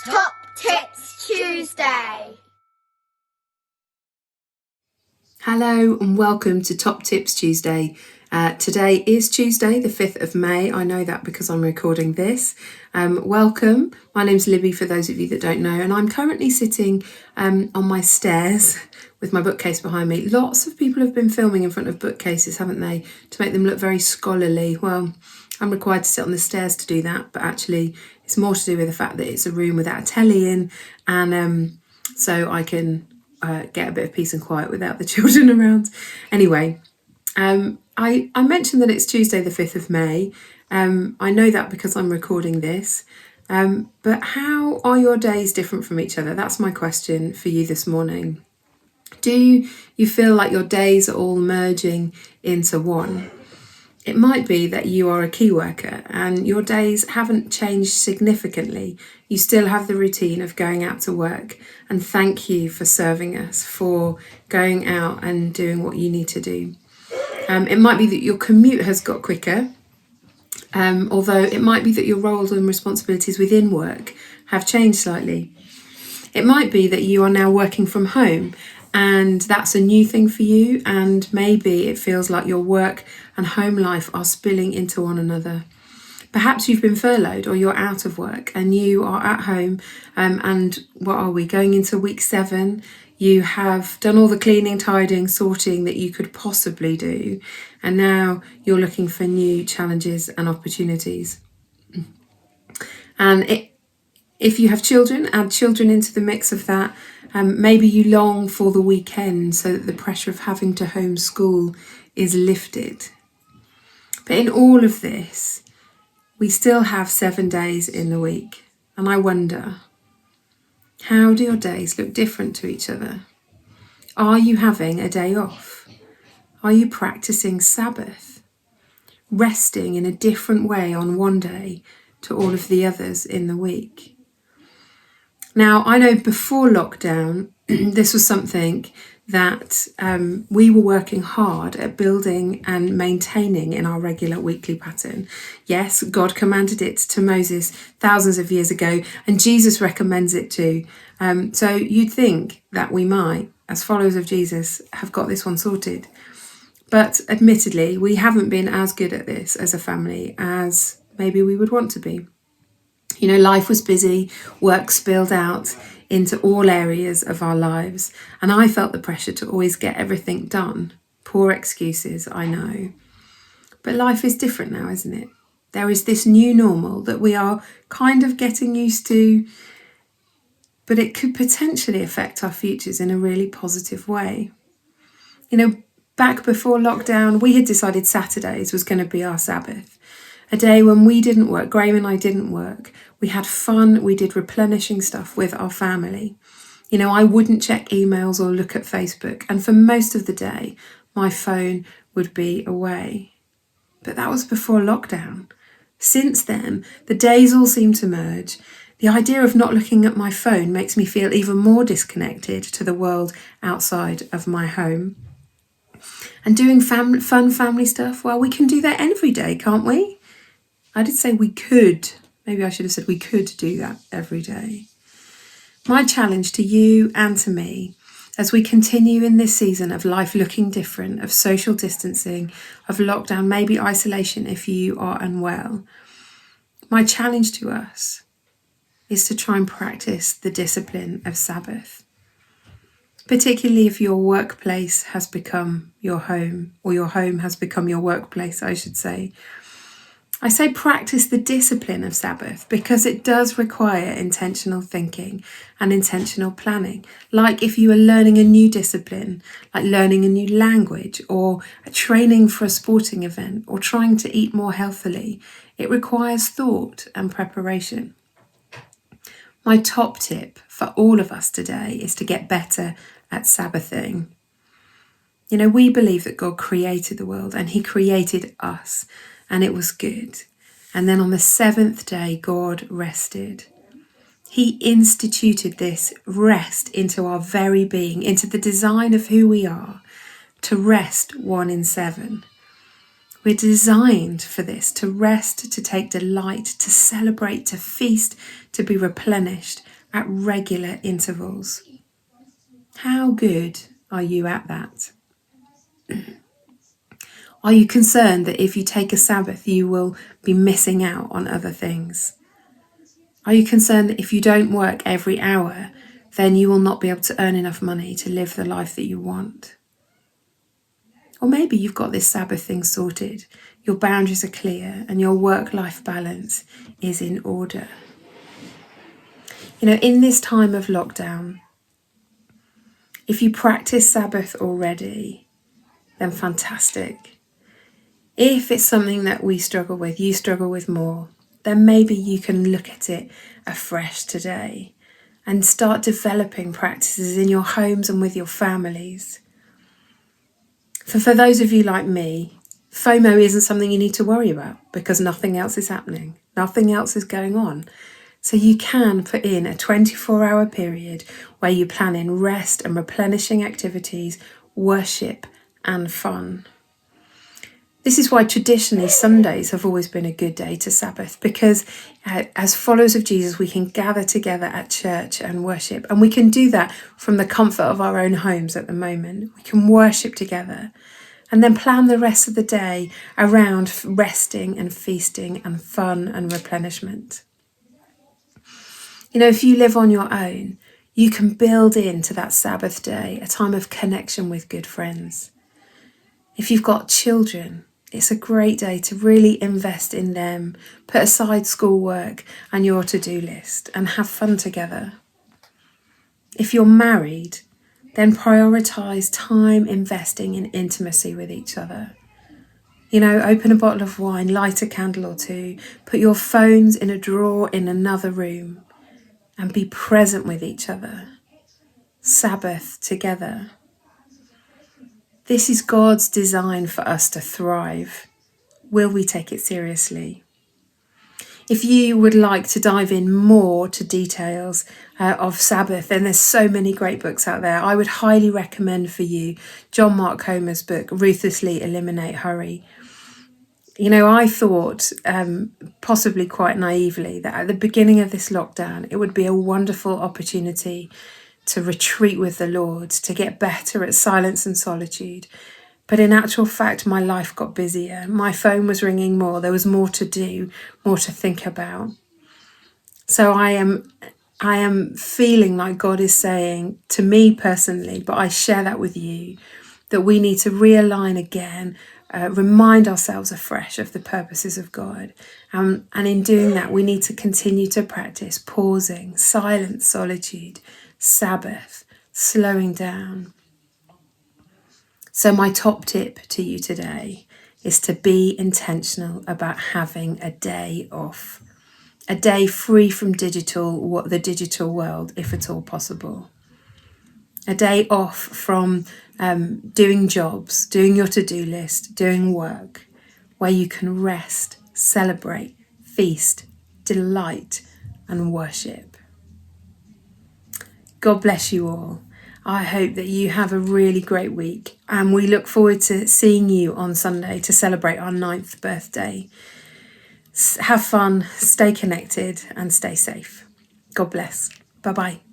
Top Tips Tuesday. Hello and welcome to Top Tips Tuesday. Today is Tuesday, the 5th of May. I know that because I'm recording this. Welcome. My name's Libby, for those of you that don't know, and I'm currently sitting on my stairs with my bookcase behind me. Lots of people have been filming in front of bookcases, haven't they, to make them look very scholarly. Well, I'm required to sit on the stairs to do that, but actually it's more to do with the fact that it's a room without a telly in, and so I can get a bit of peace and quiet without the children around. Anyway, I mentioned that it's Tuesday the 5th of May. I know that because I'm recording this. But how are your days different from each other? That's my question for you this morning. Do you feel like your days are all merging into one? It might be that you are a key worker and your days haven't changed significantly. You still have the routine of going out to work, and thank you for serving us, for going out and doing what you need to do. It might be that your commute has got quicker, although it might be that your roles and responsibilities within work have changed slightly. It might be that you are now working from home and that's a new thing for you, and maybe it feels like your work and home life are spilling into one another. Perhaps you've been furloughed or you're out of work and you are at home, and what are we, going into week 7? You have done all the cleaning, tidying, sorting that you could possibly do, and now you're looking for new challenges and opportunities. And if you have children, add children into the mix of that. Maybe you long for the weekend so that the pressure of having to homeschool is lifted. But in all of this, we still have 7 days in the week. And I wonder, how do your days look different to each other? Are you having a day off? Are you practicing Sabbath? Resting in a different way on one day to all of the others in the week? Now, I know before lockdown, this was something that we were working hard at building and maintaining in our regular weekly pattern. Yes, God commanded it to Moses thousands of years ago, and Jesus recommends it too. So you'd think that we might, as followers of Jesus, have got this one sorted. But admittedly, we haven't been as good at this as a family as maybe we would want to be. You know, life was busy, work spilled out into all areas of our lives, and I felt the pressure to always get everything done. Poor excuses, I know. But life is different now, isn't it? There is this new normal that we are kind of getting used to, but it could potentially affect our futures in a really positive way. You know, back before lockdown, we had decided Saturdays was going to be our Sabbath. A day when we didn't work, Graham and I didn't work. We had fun, we did replenishing stuff with our family. You know, I wouldn't check emails or look at Facebook, and for most of the day, my phone would be away. But that was before lockdown. Since then, the days all seem to merge. The idea of not looking at my phone makes me feel even more disconnected to the world outside of my home. And doing fun family stuff, well, we can do that every day, can't we? I did say we could. Maybe I should have said we could do that every day. My challenge to you and to me, as we continue in this season of life looking different, of social distancing, of lockdown, maybe isolation if you are unwell, my challenge to us is to try and practice the discipline of Sabbath. Particularly if your workplace has become your home, or your home has become your workplace, I should say. I say practice the discipline of Sabbath because it does require intentional thinking and intentional planning. Like if you are learning a new discipline, like learning a new language or training for a sporting event or trying to eat more healthily, it requires thought and preparation. My top tip for all of us today is to get better at Sabbathing. You know, we believe that God created the world and he created us, and it was good. And then on the 7th day, God rested. He instituted this rest into our very being, into the design of who we are, to rest 1 in 7. We're designed for this, to rest, to take delight, to celebrate, to feast, to be replenished at regular intervals. How good are you at that? Are you concerned that if you take a Sabbath, you will be missing out on other things? Are you concerned that if you don't work every hour, then you will not be able to earn enough money to live the life that you want? Or maybe you've got this Sabbath thing sorted, your boundaries are clear, and your work-life balance is in order. You know, in this time of lockdown, if you practice Sabbath already, then fantastic. If it's something that we struggle with, you struggle with more, then maybe you can look at it afresh today and start developing practices in your homes and with your families. For those of you like me, FOMO isn't something you need to worry about because nothing else is happening. Nothing else is going on. So you can put in a 24-hour period where you plan in rest and replenishing activities, worship and fun. This is why traditionally Sundays have always been a good day to Sabbath, because as followers of Jesus, we can gather together at church and worship. And we can do that from the comfort of our own homes at the moment. We can worship together and then plan the rest of the day around resting and feasting and fun and replenishment. You know, if you live on your own, you can build into that Sabbath day a time of connection with good friends. If you've got children, it's a great day to really invest in them, put aside schoolwork and your to-do list and have fun together. If you're married, then prioritise time investing in intimacy with each other. You know, open a bottle of wine, light a candle or two, put your phones in a drawer in another room and be present with each other. Sabbath together. This is God's design for us to thrive. Will we take it seriously? If you would like to dive in more to details of Sabbath, then there's so many great books out there. I would highly recommend for you John Mark Comer's book, Ruthlessly Eliminate Hurry. You know, I thought, possibly quite naively, that at the beginning of this lockdown, it would be a wonderful opportunity to retreat with the Lord, to get better at silence and solitude. But in actual fact, my life got busier. My phone was ringing more. There was more to do, more to think about. So I am feeling like God is saying to me personally, but I share that with you, that we need to realign again, remind ourselves afresh of the purposes of God. And in doing that, we need to continue to practice pausing, silence, solitude, Sabbath, slowing down. So my top tip to you today is to be intentional about having a day off, a day free from the digital world, if at all possible. A day off from doing jobs, doing your to-do list, doing work, where you can rest, celebrate, feast, delight and worship. God bless you all. I hope that you have a really great week, and we look forward to seeing you on Sunday to celebrate our 9th birthday. Have fun, stay connected and stay safe. God bless. Bye-bye.